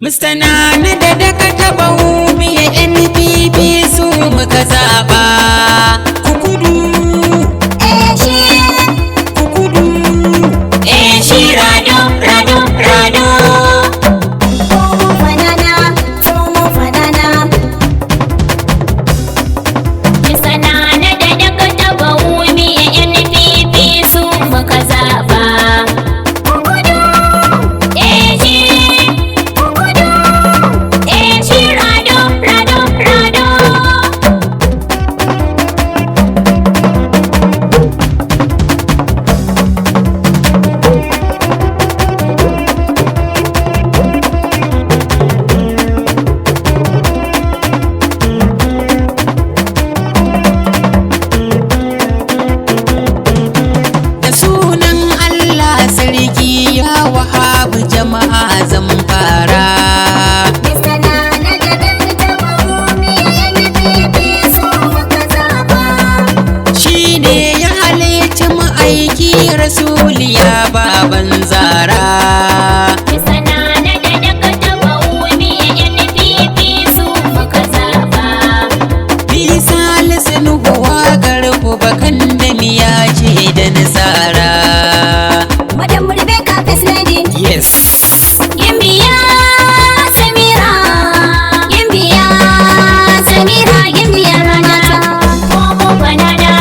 Mr. Nana da daga taba miya NPP su muka zaba. Kukudu kukudu shi rado rado rado. Tomo banana Mr. Nana da daga taba miya NPP su muka zaba. Kukudu shi rado rado rado. da sunan Allah sarki ya wahabu jama'a zan fara. Mr. Nana da daga taba miya NPP su muka zaba. Shi ne ya halicci ma'aiki rasuliya baban zara. Mr. Nana da daga taba miya NPP su muka zaba. Bisa lisanu waƙar ku bakan da miya ce da nasara. Madam Rebecca First Lady. Yes. Gimbiya Samira, Gimbiya Samira, Gimbiya Ranata. Momo banana,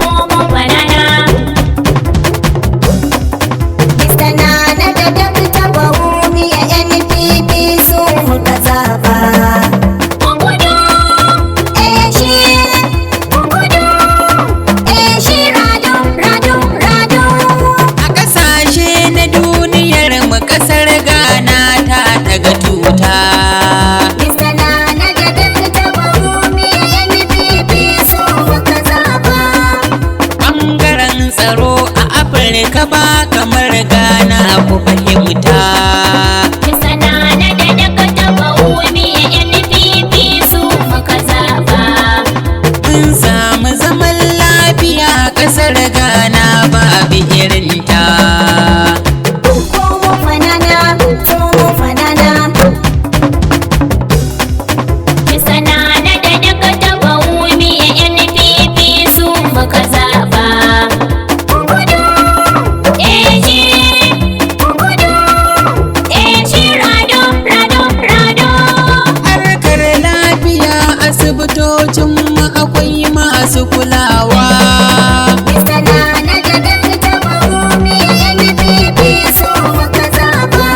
Momo banana. Mr. Nana da daga taba miya NPP su muka zaba. Kukudu, shi rado, rado, rado. A ƙasashe na duniyar mu ƙasar Ghana ta daga tuta. Mr. Nana da daga taba miya NPP su muka zaba. Ɓangaren tsaro a Afirka ba kamar Ghana ku fahimta. Mr. Nana da daga taba miya NPP su muka zaba. Mun samu zaman lafiya ƙasar Ghana babu irinta. Tomo banana, Tomo banana. Mr. Nana da daga taba miya NPP su muka zaba. Kukudu, shi rado, rado, rado. Harkar lafiya asibitocin mu akwai masu kulawa. Mr. Nana da daga taba miya NPP su muka zaba.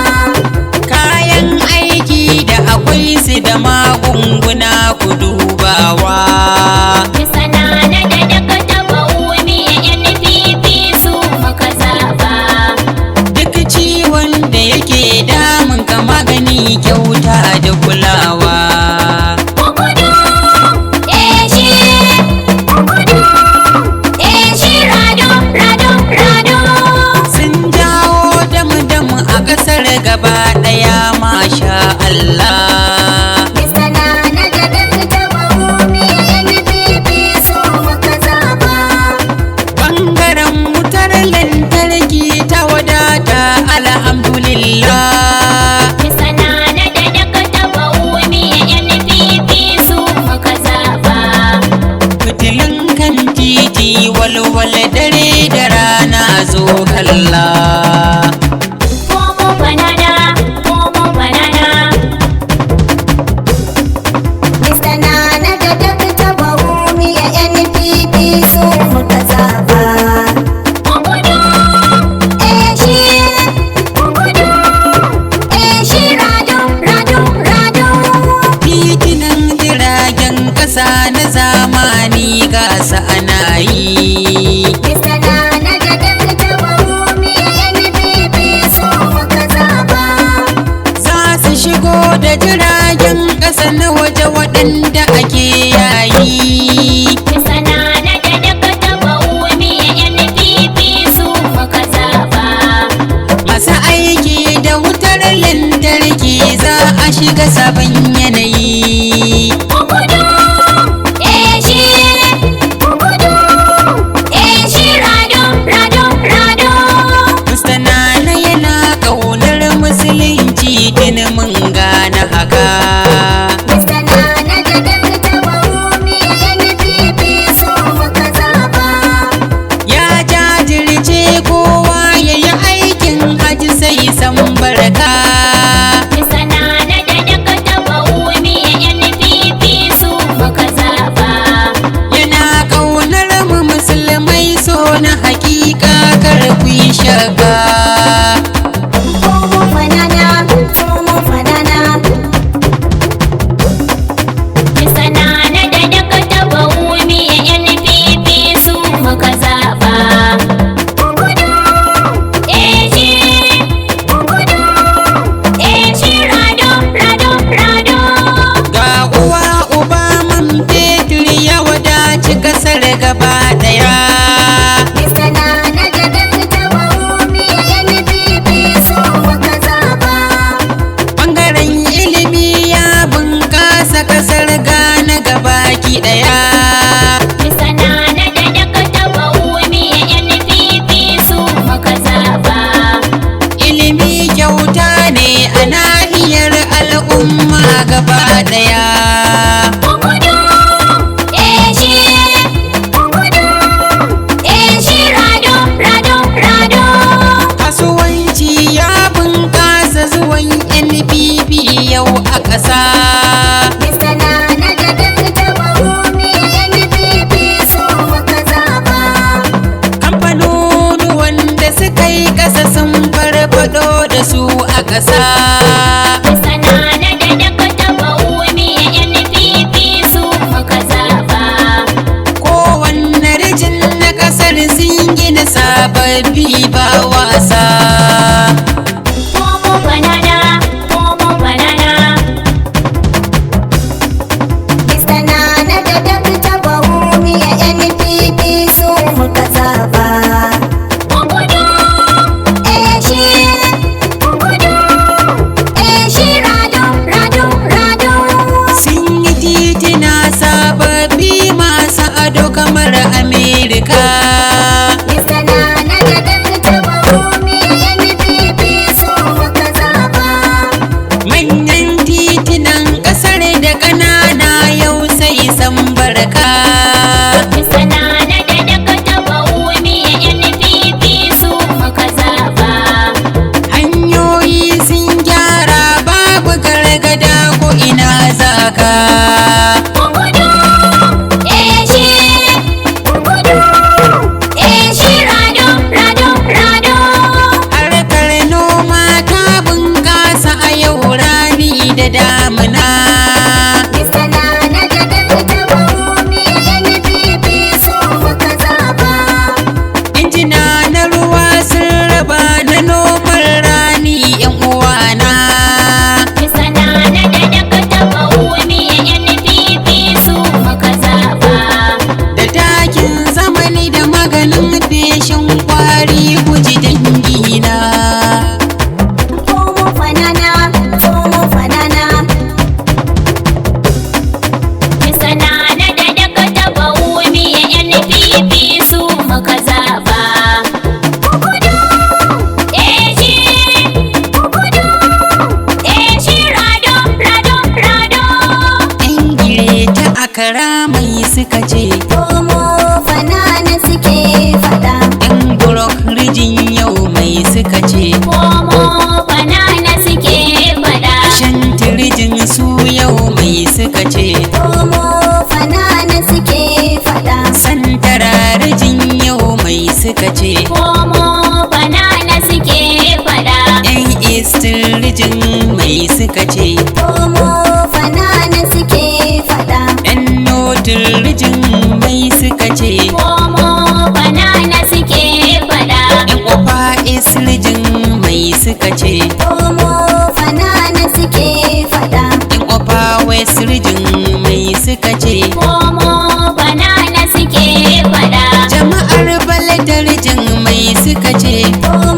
Kayan aiki da akwai su da magunguna ku dubawa. Mr. Nana da daga taba miya NPP su muka zaba. Duk ciwon da yake damun ka magani kyauta da kulawa. Kukudu, shi rado, rado, rado. Sun jawo damu-damu a ƙasar gaba ɗaya masha Allah. Mr. Nana da daga taba miya NPP su muka zaba. Ɓangaren wutar lantarki ta wadata alhamdulillah. Mr. Nana da daga taba miya NPP su muka zaba. Fitilun kan titi walwal dare da rana zo kalla. Momo banana, Momo banana. Mr. Nana da daga taba miya NPP su muka zaba. Kukudu, shi rado, rado, rado. Titinan jiragen ƙasa na zamani gasa ana yi. Mr. Nana da daga taba miya NPP su muka zaba. Za su shigo da jiragen ƙasa na waje waɗanda ake yayi. Mr. Nana da daga taba miya NPP su muka zaba. Masu aiki da wutar lantarki za a shiga sabon yanayi. Kukudu, shi rado, rado, rado. Mr. Nana yana ƙaunar musulunci tuni mun gane. na haka. Mr. Nana da Dakta Bawumi NPP su muka zaba. Ya jajirce kowa ya yi aikin haji sai san barka. Mr. Nana da Dakta Bawumi NPP su muka zaba. Yana ƙaunar mu musulmai so na hakika kar ku yi shaka. Tomo fanana, tomo fanana. Mr. Nana da Dakta Bawumi NPP su muka zaba. Gudu, eji, gudu, eji rado, rado, rado. Ga uwa uba man fetur ya wadaci kasar gaba daya. Mr. Nana da Dakta Bawumi NPP su muka zaba. Bangaren ilimi ya bunƙasa kasar Ghana gabaki daya. Mr. Nana da Dakta Bawumi NPP su muka zaba. Ilimi kyauta ne a nahiyar al'umma gaba daya. Gudu, eji, gudu, eji rado, rado, rado. Kasuwanci ya bunƙasa zuwan NPP yau a ƙasa. Mr. Nana da Dakta Bawumi NPP su muka zaba. Kamfanonuwan da suka yi ƙasa sun farfado da su a ƙasa. Mr. Nana da Dakta Bawumi NPP su muka zaba. Kowanne rijin na ƙasar sun gina sababbi ba wasa. Tomo banana, tomo banana. Mr. Nana da Dakta Bawumi NPP su muka zaba. Gudu, eji, gudu, eji rado, rado, rado. Sun yi titina sababbi masu ado kamar Amerika. Mr. Nana da Dakta Bawumi NPP su muka zaba. Manyan titinan ƙasar da ƙanana yau sai san barka. Mr. Nana da Dakta Bawumi NPP su muka zaba. Hanyoyi sun gyara babu gargada ko ina zaka. Gudu, eji, gudu, eji rado, rado, rado. Harkar noma ta bunƙasa a yau rani da damuna. Mr. Nana da Dakta Bawumi NPP su muka zaba. Injina na ruwa sun raba na noman rani yan uwana. Mr. Nana da Dakta Bawumi NPP su muka zaba. Da takin zamani da maganin feshin kwari guji dangina. Tomo fanana, tomo fanana. Mr. Nana da Dakta Bawumi NPP su muka zaba. Gudu, eji, gudu, eji rado, rado, rado. Yan gire ta akara mai suka ce. Tomo fanana suke fada. Yan burok rijin yau mai suka ce. Tomo fanana suke fada. Shantirijin su yau mai suka ce. Tomo fanana suke fada. Santararijin yau mai suka ce. Tomo fanana suke fada. Yan istirijin mai suka ce. Tomo fanana suke fada. Yan notirijin mai suka ce. Tomo fanana suke fada. Yan kofa isrijin mai suka ce. Tomo fanana suke fada. Yan kofa wesrijin mai suka ce. Tomo fanana suke fada. Jama'ar baladarjin mai suka ce. Tomo